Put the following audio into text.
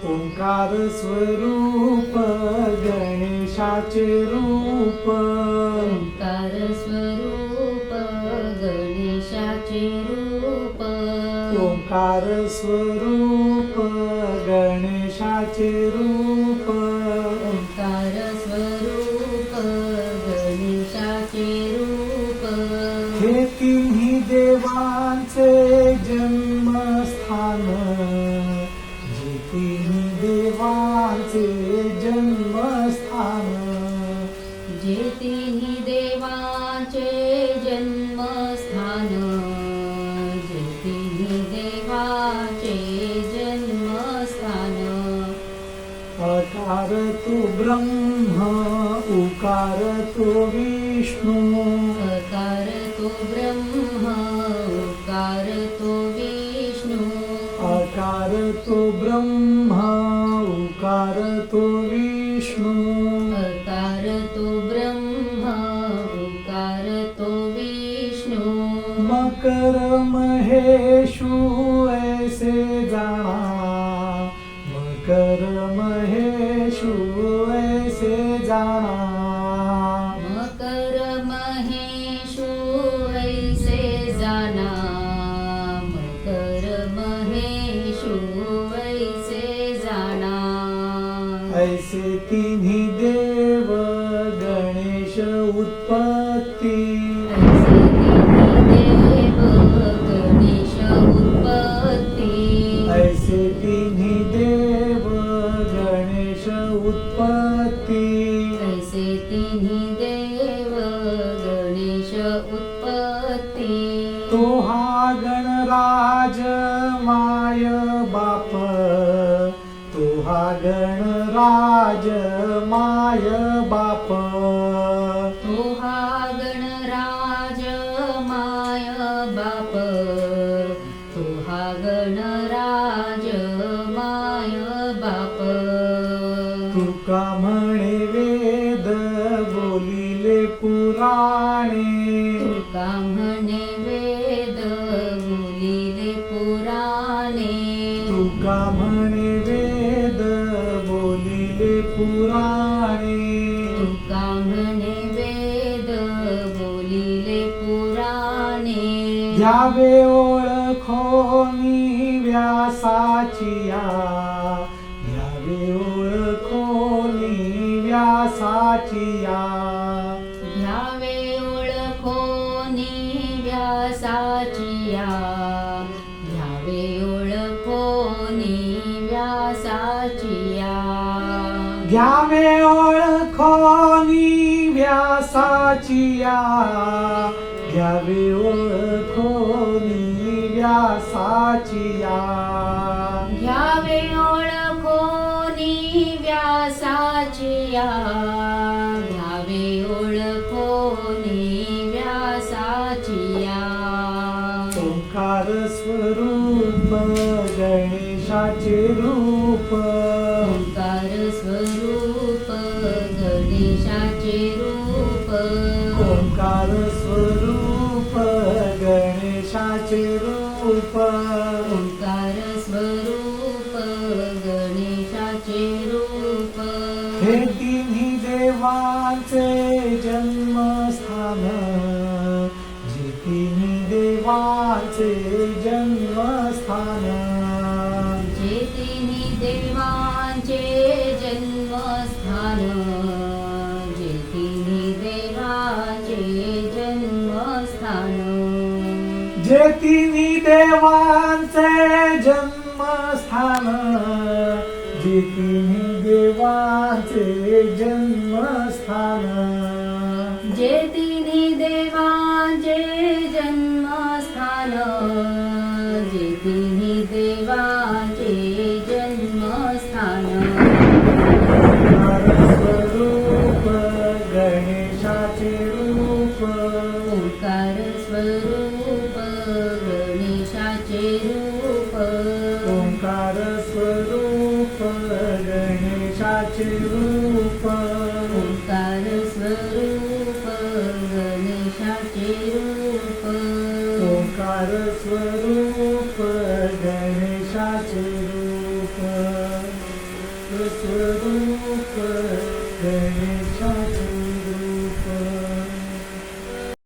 ओंकार स्वरूप गणेशाचे रूप, ओंकार स्वरूप गणेशाचे रूप, ओंकार स्वरूप गणेशाचे रूप, ओंकार स्वरूप गणेशाचे रूप. हे तिन्ही देवांचे जन्मस्थान, जे तिन्ही देवांचे जन्मस्थान, जे तिन्ही देवांचे जन्मस्थान, जे तिन्ही देवांचे जन्मस्थान. अकार तो ब्रह्म, उकार तो विष्णू, अकार तो ब्रह्म, उकार तो विष्णू, अकार तो ब्रह्म, उकार तो विष्णू, अकार तो ब्रह्म, उकार तो विष्णू. मकर महेशु ऐसे जाना, मकर महेशु ऐसे जाना, मकर महेशु ऐसे जाना, मकर महेशु ऐसे जाना. ऐसे तिन्ही देव गणेश उत्पत्ती, ऐसे तिन्ही देव गणेश उत्पत्ती, ऐसे तिन्ही देव गणेश उत्पत्ती. ऐसे तिन्ही देव गणेश उत्पत्ती. तो हा गणराज माय बाप, तो हा गणराज माय बाप, तो हा गणराज माय बाप, तो हा गणराज माय बाप. तुका म्हणे वेद बोलिले पुराणे, तुका म्हणे वेद बोलिले पुराणे, तुका म्हणे वेद बोलिले पुराणे. तुका म्हणे वेद बोलिले पुराणे. घ्यावे ओळखोनी व्यासाचिया, घ्यावे ओळखोनी व्यासाचिया, घ्यावे ओळखोनी व्यासाचिया, घ्यावे ओळखोनी व्यासाचिया. घ्यावे ओळखोनी व्यासाचिया, घ्यावे ओळखोनी व्यासाचिया, घ्यावे ओळखोनी व्यासाचिया, घ्यावे ओळखोनी व्यासाचिया. ओंकार स्वरूप गणेशाचे रूप, ओंकार स्वरूप गणेशाचे रूप, ओंकार स्वरूप गणेशाचे रूप. ओंकार स्वरूप गणेशाचे रूप. हे तिन्ही देवांचे जन्मस्थान, जे तिन्ही देवांचे जन्मस्थान, जे तिन्ही देवांचे जन्मस्थान, जे तिन्ही देवांचे जन्मस्थान, जे तिन्ही देवांचे जन्मस्थान, जे तिन्ही देवांचे जन्मस्थान, जे तिन्ही देवांचे जन्मस्थान, जे तिन्ही देवांचे जन्मस्थान. स्वरूप गणेशाचे रूप, ओंकार स्वरूप गणेशाचे रूप, ओंकार स्वरूप गणेशाचे रूप, ओंकार स्वरूप गणेशाचे रूप, ओंकार स्वरूप गणेशाचे रूप. स्वरूप गणेशाचे